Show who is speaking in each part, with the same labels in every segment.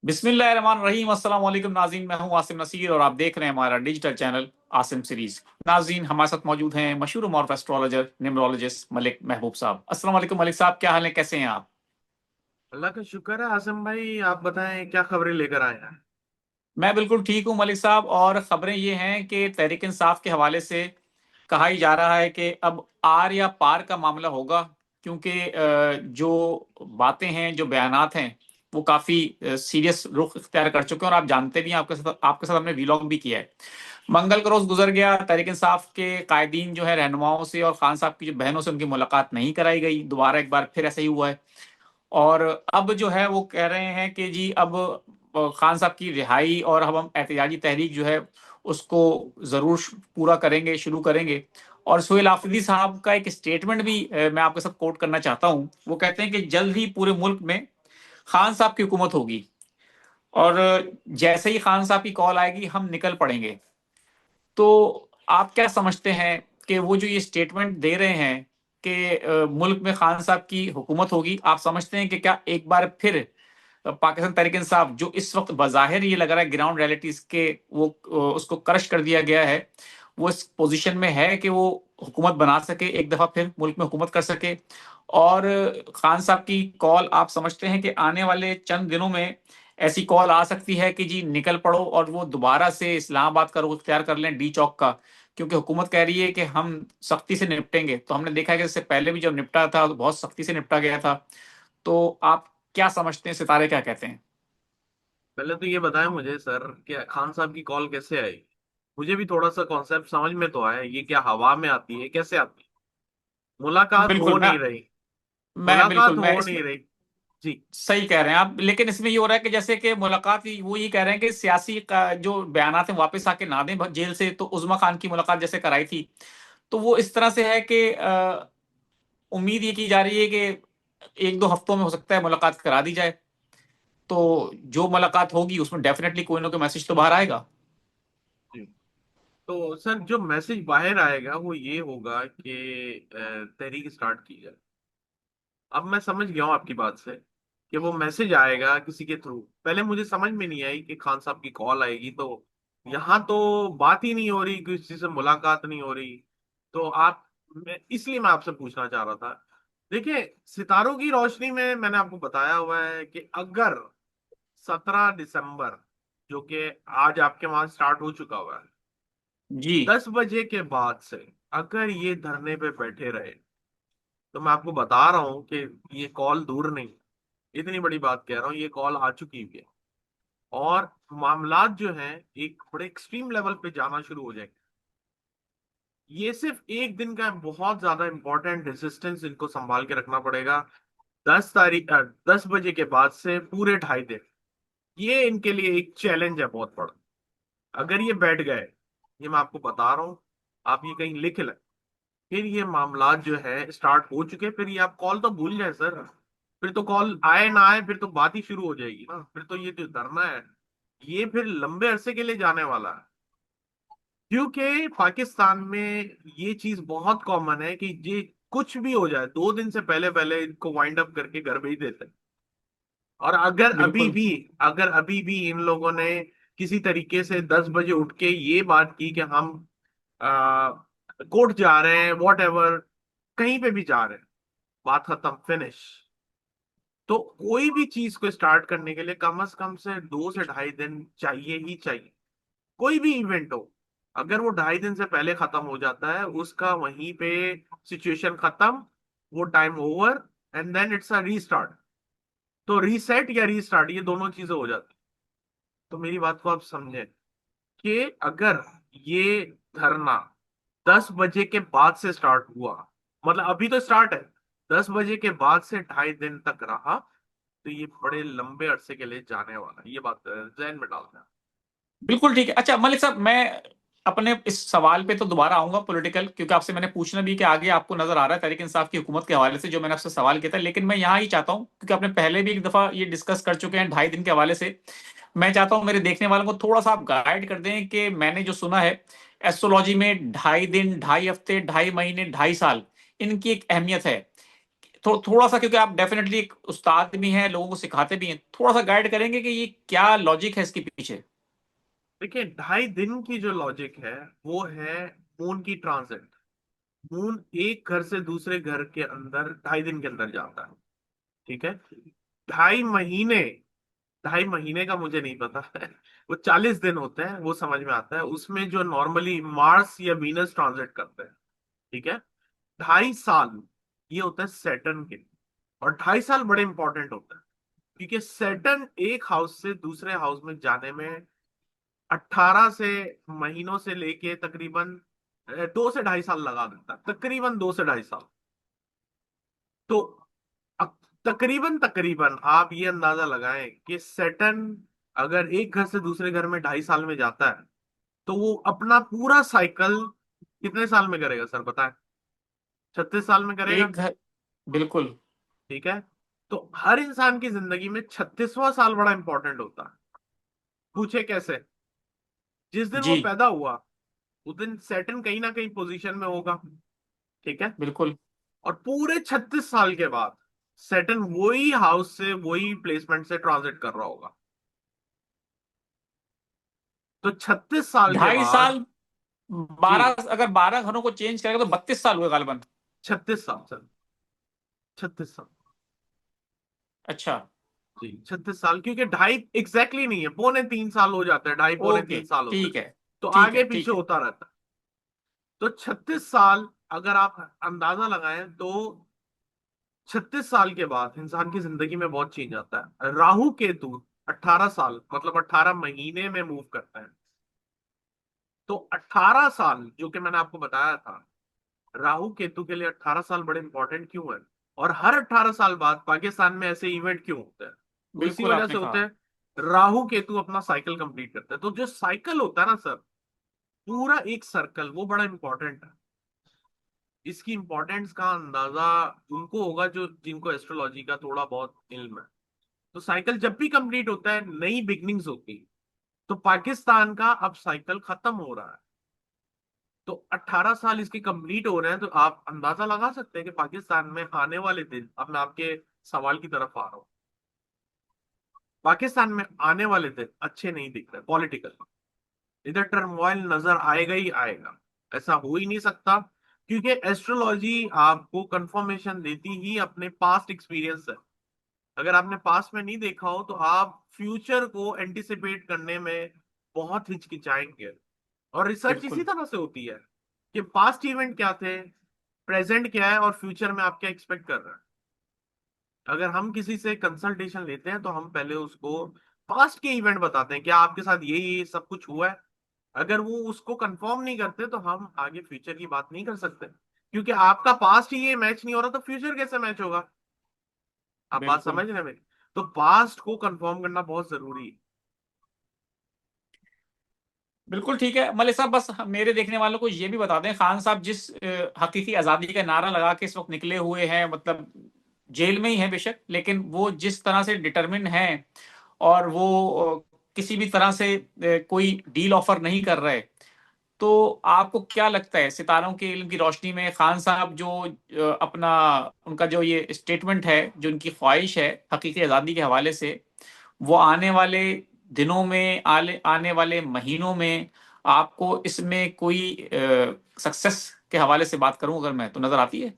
Speaker 1: बिस्मिल्लाहिर्रहमानिर्रहीम। अस्सलाम वालेकुम नाज़रीन, मैं हूं आसिम नसीर और आप देख रहे हैं हमारा डिजिटल चैनल आसिम सीरीज। नाज़रीन, हमारे साथ मौजूद हैं मशहूर मॉर्फ एस्ट्रोलॉजर न्यूमरोलॉजिस्ट मलिक महबूब साहब। अस्सलाम वालेकुम मलिक साहब, क्या हाल है, कैसे हैं आप?
Speaker 2: अल्लाह का शुक्र है। आसम भाई, आप बताएं क्या खबरें लेकर आए हैं।
Speaker 1: मैं बिल्कुल ठीक हूं मलिक साहब, और खबरें ये हैं कि तहरीक इंसाफ के हवाले से कहा ही जा रहा है कि अब आर या पार का मामला होगा, क्योंकि जो बातें हैं, जो बयानात हैं, वो काफी सीरियस रुख इख्तियार कर चुके हैं। और आप जानते भी हैं, आपके साथ हमने वीलॉग भी किया है। मंगल का रोज गुजर गया, तहरीक इंसाफ के कायदीन जो है रहनुमाओं से और खान साहब की जो बहनों से उनकी मुलाकात नहीं कराई गई। दोबारा एक बार फिर ऐसा ही हुआ है। और अब जो है वो कह रहे हैं कि जी अब खान साहब की रिहाई और अब हम एहतजाजी तहरीक जो है उसको जरूर पूरा करेंगे, शुरू करेंगे। और सोहेल आफरीदी साहब का एक स्टेटमेंट भी मैं आपके साथ कोट करना चाहता हूं। वो कहते हैं कि जल्द ही पूरे मुल्क में खान साहब की हुकूमत होगी, और जैसे ही खान साहब की कॉल आएगी हम निकल पड़ेंगे। तो आप क्या समझते हैं कि वो जो ये स्टेटमेंट दे रहे हैं कि मुल्क में खान साहब की हुकूमत होगी, आप समझते हैं कि क्या एक बार फिर पाकिस्तान तहरीक इंसाफ, जो इस वक्त बज़ाहिर ये लग रहा है ग्राउंड रियलिटीज के वो उसको क्रश कर दिया गया है, वो इस पोजीशन में है कि वो हुकूमत बना सके, एक दफा फिर मुल्क में हुकूमत कर सके? और खान साहब की कॉल, आप समझते हैं कि आने वाले चंद दिनों में ऐसी कॉल आ सकती है कि जी निकल पड़ो और वो दोबारा से इस्लामाबाद का रुख इख्तियार कर लें, डी चौक का? क्योंकि हुकूमत कह रही है कि हम सख्ती से निपटेंगे। तो हमने देखा है कि इससे पहले भी जब निपटा था तो बहुत सख्ती से निपटा गया था। तो आप क्या समझते हैं, सितारे क्या कहते हैं?
Speaker 2: पहले तो ये बताएं मुझे सर कि खान साहब की कॉल कैसे आई। मुझे भी थोड़ा सा कॉन्सेप्ट समझ में तो आया, ये क्या हवा में आती है, कैसे आती है? मुलाकात हो
Speaker 1: बिल्कुल। मैं
Speaker 2: नहीं रही।
Speaker 1: मैं
Speaker 2: मुलाकात
Speaker 1: बिल्कुल मैं
Speaker 2: हो
Speaker 1: इसमें
Speaker 2: नहीं रही। जी।
Speaker 1: सही कह रहे हैं आप, लेकिन इसमें ये हो रहा है कि जैसे कि मुलाकात वो ये कह रहे हैं कि सियासी का जो बयानात है वापस आके ना दें जेल से। तो उज़मा खान की मुलाकात जैसे कराई थी, तो वो इस तरह से है कि उम्मीद ये की जा रही है कि एक दो हफ्तों में हो सकता है मुलाकात करा दी जाए। तो जो मुलाकात होगी उसमें डेफिनेटली कोई ना कोई मैसेज तो बाहर आएगा।
Speaker 2: जी। तो सर, जो मैसेज बाहर आएगा वो ये होगा कि तहरीक स्टार्ट की जाए। अब मैं समझ गया हूँ आपकी बात से कि वो मैसेज आएगा किसी के थ्रू। पहले मुझे समझ में नहीं आई कि खान साहब की कॉल आएगी, तो यहाँ तो बात ही नहीं हो रही, किसी से मुलाकात नहीं हो रही। तो इसलिए मैं आपसे पूछना चाह रहा था। देखिए, सितारों की रोशनी में मैंने आपको बताया हुआ है कि अगर 17 दिसंबर, जो कि आज आपके वहां स्टार्ट हो चुका हुआ है,
Speaker 1: जी।
Speaker 2: 10 बजे के बाद से अगर ये धरने पे बैठे रहे, तो मैं आपको बता रहा हूँ कि ये कॉल दूर नहीं। इतनी बड़ी बात कह रहा हूँ, ये कॉल आ चुकी हुई है। और मामलात जो हैं एक बड़े एक्सट्रीम लेवल पे जाना शुरू हो जाएंगे। ये सिर्फ एक दिन का है, बहुत ज्यादा इंपॉर्टेंट रेजिस्टेंस इनको संभाल के रखना पड़ेगा। 10 बजे के बाद से पूरे 2.5 दिन, ये इनके लिए एक चैलेंज है बहुत बड़ा। अगर ये बैठ गए, ये मैं आपको बता रहा हूँ, आप ये कहीं लिख लें, फिर ये मामलात जो है स्टार्ट हो चुके, फिर ये आप कॉल तो भूल जाए सर। फिर तो कॉल आए ना आए, फिर तो बात ही शुरू हो जाएगी ना। फिर तो ये जो धरना है, ये फिर लंबे अरसे के लिए जाने वाला है। क्योंकि पाकिस्तान में ये चीज बहुत कॉमन है कि ये कुछ भी हो जाए, 2 दिन से पहले पहले इनको वाइंड अप करके घर भेज देते हैं। और
Speaker 1: बिल्कुल।
Speaker 2: अगर अभी भी इन लोगों ने किसी तरीके से 10 बजे उठ के ये बात की कि हम कोर्ट जा रहे हैं, वॉट एवर, कहीं पे भी जा रहे हैं, बात खत्म, फिनिश। तो कोई भी चीज को स्टार्ट करने के लिए कम से कम से 2 से 2.5 दिन चाहिए ही चाहिए। कोई भी इवेंट हो, अगर वो 2.5 दिन से पहले खत्म हो जाता है, उसका वहीं पे सिचुएशन खत्म, वो time over, and then it's a restart. तो रीसेट या रीस्टार्ट, ये दोनों चीजें हो जाती। तो मेरी बात को आप समझें कि अगर ये धरना 10 बजे के बाद से स्टार्ट हुआ, मतलब अभी तो स्टार्ट है, 10 बजे के बाद से 2.5 दिन तक रहा, तो ये बड़े लंबे अरसे के लिए जाने वाला है। ये बात जहन में डालना है।
Speaker 1: बिल्कुल ठीक है। अच्छा मलिक साहब, मैं अपने इस सवाल पे तो दोबारा आऊंगा पॉलिटिकल, क्योंकि आपसे मैंने पूछना भी कि आगे आपको नजर आ रहा है तहरीक इंसाफ की हुकूमत के हवाले से जो मैंने आपसे सवाल किया था। लेकिन मैं यहाँ ही चाहता हूँ, क्योंकि आपने पहले भी एक दफा ये डिस्कस कर चुके हैं 2.5 दिन के हवाले से। मैं चाहता हूँ मेरे देखने वालों को थोड़ा सा आप गाइड कर दें कि मैंने जो सुना है एस्ट्रोलॉजी में 2.5 दिन, 2.5 हफ्ते, 2.5 महीने, 2.5 साल, इनकी एक अहमियत है। थोड़ा सा, क्योंकि आप डेफिनेटली एक उस्ताद भी हैं, लोगों को सिखाते भी हैं, थोड़ा सा गाइड करेंगे कि ये क्या लॉजिक है इसके पीछे?
Speaker 2: देखिए, 2.5 दिन की जो लॉजिक है वो है मून की ट्रांजिट। मून एक घर से दूसरे घर के अंदर 2.5 दिन के अंदर जाता है। ठीक है। 2.5 महीने, 2.5 महीने का मुझे नहीं पता है। वो 40 दिन होते हैं, वो समझ में आता है। उसमें जो नॉर्मली मार्स या वीनस ट्रांजिट करते हैं, ठीक है, 2.5 साल ये होता है सैटर्न के। और 2.5 साल बड़े इंपॉर्टेंट होते हैं, क्योंकि सैटर्न एक हाउस से दूसरे हाउस में जाने में 18 से महीनों से लेके तकरीबन 2 से 2.5 साल लगा देता है, तकरीबन 2 से 2.5 साल। तो अब तकरीबन तकरीबन आप ये अंदाजा लगाएं कि सैटर्न अगर एक घर से दूसरे घर में 2.5 साल में जाता है, तो वो अपना पूरा साइकिल कितने साल में करेगा सर, बताएं? 36 साल में करेगा।
Speaker 1: एक घर, बिल्कुल।
Speaker 2: ठीक है। तो हर इंसान की जिंदगी में 36वां साल बड़ा इंपॉर्टेंट होता है। पूछे कैसे? जिस दिन
Speaker 1: जी,
Speaker 2: वो पैदा हुआ उस दिन सैटर्न कहीं ना कहीं पोजीशन में होगा। ठीक है।
Speaker 1: बिल्कुल।
Speaker 2: और पूरे 36 साल के बाद सैटर्न वही हाउस से वही प्लेसमेंट से ट्रांजिट कर रहा होगा। तो 36 साल के
Speaker 1: ढाई
Speaker 2: बाद।
Speaker 1: साल
Speaker 2: जी,
Speaker 1: 12, अगर 12 घरों को चेंज करेगा तो 32 साल हुए गालिबन।
Speaker 2: 36 साल सर, 36 साल।
Speaker 1: अच्छा।
Speaker 2: जी, 36 साल, क्योंकि ढाई एग्जैक्टली नहीं है, 2.75 साल हो जाता है, ढाई पौने
Speaker 1: ओके,
Speaker 2: तीन साल होते हैं।
Speaker 1: ठीक है।
Speaker 2: तो
Speaker 1: ठीक
Speaker 2: आगे
Speaker 1: है,
Speaker 2: पीछे
Speaker 1: ठीक है।
Speaker 2: होता रहता है। तो 36 साल अगर आप अंदाजा लगाएं तो 36 साल के बाद इंसान की जिंदगी में बहुत चेंज आता है। राहु केतु 18 साल मतलब 18 महीने में मूव करते हैं। तो 18 साल जो कि मैंने आपको बताया था, राहु केतु के लिए 18 साल बड़े इंपॉर्टेंट क्यों है? और हर 18 साल बाद पाकिस्तान में ऐसे इवेंट क्यों होते हैं? तो इसी
Speaker 1: बिल्कुल
Speaker 2: वजह
Speaker 1: आपने
Speaker 2: से होते
Speaker 1: कहा।
Speaker 2: हैं। राहु केतु अपना साइकिल कंप्लीट करते हैं। तो जो साइकिल होता है ना सर, पूरा एक सर्कल, वो बड़ा इंपॉर्टेंट है। इसकी इंपॉर्टेंस का अंदाजा उनको होगा जो जिनको एस्ट्रोलॉजी का थोड़ा बहुत इल्म है। तो साइकिल जब भी कंप्लीट होता है, नई बिगनिंग्स होती है। तो पाकिस्तान का अब साइकिल खत्म हो रहा है। तो 18 साल इसके कंप्लीट हो रहे हैं, तो आप अंदाजा लगा सकते हैं कि पाकिस्तान में आने वाले दिन, अब मैं आपके सवाल की तरफ आ रहा हूँ, पाकिस्तान में आने वाले दिन अच्छे नहीं दिख रहे पॉलिटिकल। इधर टर्मोइल नजर आएगा ही आएगा, ऐसा हो ही नहीं सकता। क्योंकि एस्ट्रोलॉजी आपको कंफर्मेशन देती ही अपने पास्ट एक्सपीरियंस है। अगर आपने पास्ट में नहीं देखा हो तो आप फ्यूचर को एंटिसिपेट करने में बहुत हिचकिचाएंगे। और रिसर्च इसी
Speaker 1: बिल्कुल,
Speaker 2: तरह से होती है कि पास्ट इवेंट क्या थे, प्रेजेंट क्या है, और फ्यूचर में आप क्या एक्सपेक्ट कर रहे हैं। अगर हम किसी से कंसल्टेशन लेते हैं तो हम पहले उसको पास्ट के इवेंट बताते हैं, क्या आपके साथ ये सब कुछ हुआ है। अगर वो उसको कंफर्म नहीं करते तो हम आगे फ्यूचर की बात नहीं कर सकते, क्योंकि आपका पास्ट ही ये मैच नहीं हो रहा तो फ्यूचर कैसे मैच होगा। आप बात
Speaker 1: बिल्कुल।
Speaker 2: समझ रहे हैं मेरी? तो पास्ट को कंफर्म करना बहुत जरूरी है।
Speaker 1: बिल्कुल ठीक है मलिक साहब, बस मेरे देखने वालों को ये भी बता दें, खान साहब जिस हकीकी आज़ादी का नारा लगा के इस वक्त निकले हुए हैं, मतलब जेल में ही है बेशक, लेकिन वो जिस तरह से डिटरमिन हैं, और वो किसी भी तरह से कोई डील ऑफर नहीं कर रहे। तो आपको क्या लगता है, सितारों के इल्म की रोशनी में खान साहब जो अपना, उनका जो ये स्टेटमेंट है, जो उनकी ख्वाहिश है हकीकी आज़ादी के हवाले से, वो आने वाले दिनों में, आने वाले महीनों में आपको इसमें कोई सक्सेस के हवाले से बात करूं अगर मैं, तो नजर आती है?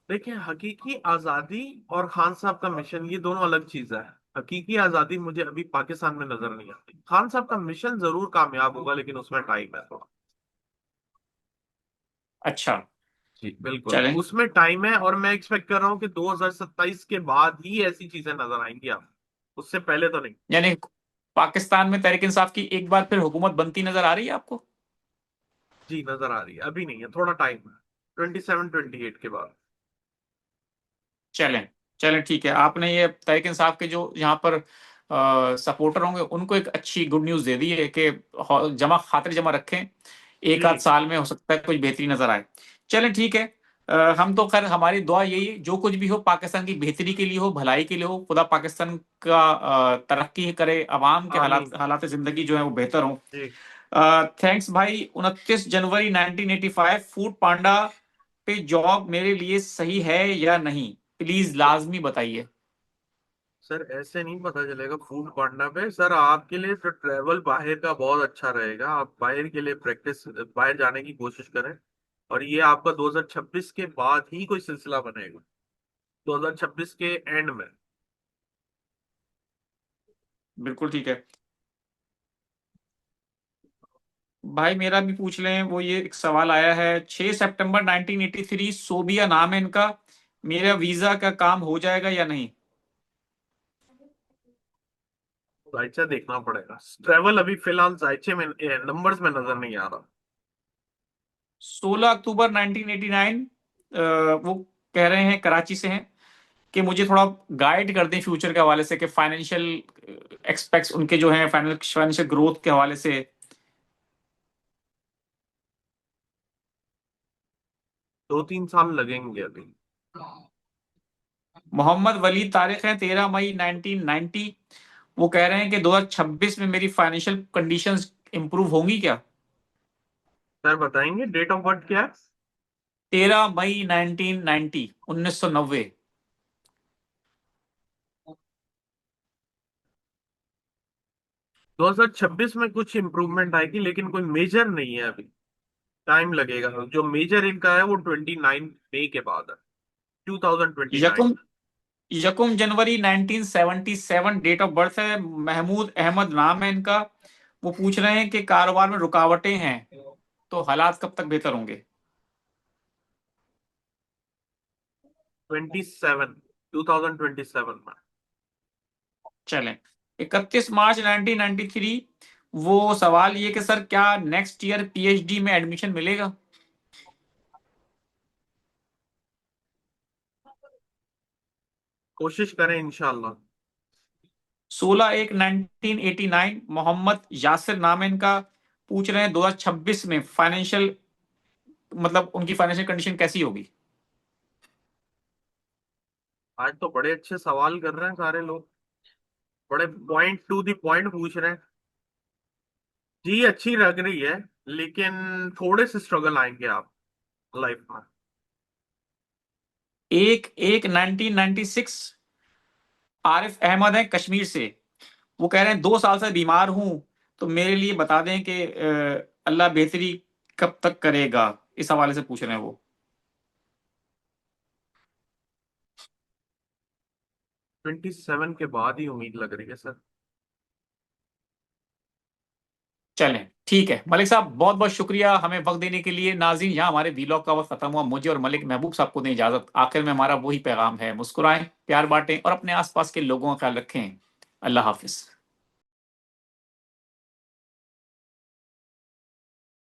Speaker 2: देखिए, हकीकी आजादी और खान साहब का मिशन ये दोनों अलग चीज है। हकीकी आजादी मुझे अभी पाकिस्तान में नजर नहीं आती। खान साहब का मिशन जरूर कामयाब होगा, लेकिन उसमें टाइम है थोड़ा।
Speaker 1: अच्छा।
Speaker 2: जी बिल्कुल,
Speaker 1: चलें।
Speaker 2: उसमें टाइम है। और मैं एक्सपेक्ट कर रहा हूँ कि 2027 के बाद ही ऐसी चीजें नजर आएंगी आप, उससे पहले तो नहीं।
Speaker 1: यानी पाकिस्तान में तहरीक इंसाफ की एक बार फिर हुकूमत बनती नजर आ रही है आपको?
Speaker 2: जी नजर आ रही है, अभी नहीं है, थोड़ा टाइम है, 27-28 के बाद।
Speaker 1: चलें। चलें, ठीक है। आपने ये तहरीक इंसाफ के जो यहाँ पर सपोर्टर होंगे उनको एक अच्छी गुड न्यूज़ दे दी है कि जमा खातिर जमा रखें, एक आध
Speaker 2: जी
Speaker 1: साल में हो सकता है कुछ बेहतरी नजर आए। चलें, ठीक है। हम तो खैर, हमारी दुआ यही है, जो कुछ भी हो पाकिस्तान की बेहतरी के लिए हो, भलाई के लिए हो, खुदा पाकिस्तान का तरक्की करे, अवाम के
Speaker 2: आमीन।
Speaker 1: हालात जिंदगी जो है वो बेहतर हो।
Speaker 2: जी
Speaker 1: थैंक्स भाई। 29 जनवरी 1985 फूड पांडा पे जॉब मेरे लिए सही है या नहीं, प्लीज लाजमी बताइए।
Speaker 2: सर ऐसे नहीं पता चलेगा फूड पांडा पे। सर आपके लिए तो ट्रैवल बाहर का बहुत अच्छा रहेगा, आप बाहर के लिए प्रैक्टिस, बाहर जाने की कोशिश करें। और ये आपका 2026 के बाद ही कोई सिलसिला बनेगा, 2026 के एंड में।
Speaker 1: बिल्कुल ठीक है। भाई मेरा भी पूछ लें, वो ये एक सवाल आया है, 6 सितंबर 1983 सोबिया नाम है इनका, मेरा वीजा का काम हो जाएगा या नहीं?
Speaker 2: जायचा देखना पड़ेगा, ट्रैवल अभी फिलहाल जायचे में नंबर्स में नजर नहीं आ रहा।
Speaker 1: 16 अक्टूबर 1989, वो कह रहे हैं, कराची से हैं, कि मुझे थोड़ा गाइड कर दें फ्यूचर के हवाले से, कि फाइनेंशियल एक्सपेक्ट्स उनके जो हैं, फाइनेंशियल ग्रोथ के हवाले से।
Speaker 2: 2-3 साल लगेंगे अभी।
Speaker 1: मोहम्मद वली तारिक हैं, 13 मई 1990, वो कह रहे हैं कि 2026 में मेरी फाइनेंशियल कंडीशंस इंप्रूव होंगी क्या?
Speaker 2: सर बताएंगे डेट ऑफ बर्थ क्या है?
Speaker 1: 13 मई 1990, 1990।
Speaker 2: 2026 में कुछ इम्प्रूवमेंट आएगी, लेकिन कोई मेजर नहीं है अभी। टाइम लगेगा, जो मेजर इनका है वो 29 मई के बाद है, 2029।
Speaker 1: यकुम यकुम जनवरी 1977 डेट ऑफ बर्थ है, महमूद अहमद नाम है इनका, वो पूछ रहे हैं कि कारोबार में रुकावटें हैं, तो हालात कब तक बेहतर होंगे?
Speaker 2: 2027 में।
Speaker 1: चलें, 31 मार्च 1993, वो सवाल ये कि सर क्या नेक्स्ट ईयर पीएचडी में एडमिशन मिलेगा?
Speaker 2: कोशिश करें इंशाल्लाह।
Speaker 1: 16/1/1989, मोहम्मद यासिर नाम है इनका, पूछ रहे हैं 2026 में फाइनेंशियल, मतलब उनकी फाइनेंशियल कंडीशन कैसी होगी?
Speaker 2: आज तो बड़े अच्छे सवाल कर रहे हैं सारे लोग, बड़े पॉइंट टू द पॉइंट पूछ रहे हैं। जी अच्छी लग रही है, लेकिन थोड़े से स्ट्रगल आएंगे आप लाइफ में।
Speaker 1: 1/1/1996, आरिफ अहमद है कश्मीर से, वो कह रहे हैं 2 साल से बीमार हूं, तो मेरे लिए बता दें कि अल्लाह बेहतरी कब तक करेगा, इस हवाले से पूछ रहे हैं वो।
Speaker 2: 27 के बाद ही उम्मीद लग रही है सर।
Speaker 1: चलें ठीक है मलिक साहब, बहुत बहुत शुक्रिया हमें वक्त देने के लिए। नाज़रीन, यहाँ हमारे वीलॉग का वक्त खत्म हुआ, मुझे और मलिक महबूब साहब को दें इजाजत। आखिर में हमारा वही पैगाम है, मुस्कुराएं, प्यार बांटें और अपने आसपास के लोगों का ख्याल रखें। अल्लाह हाफिज।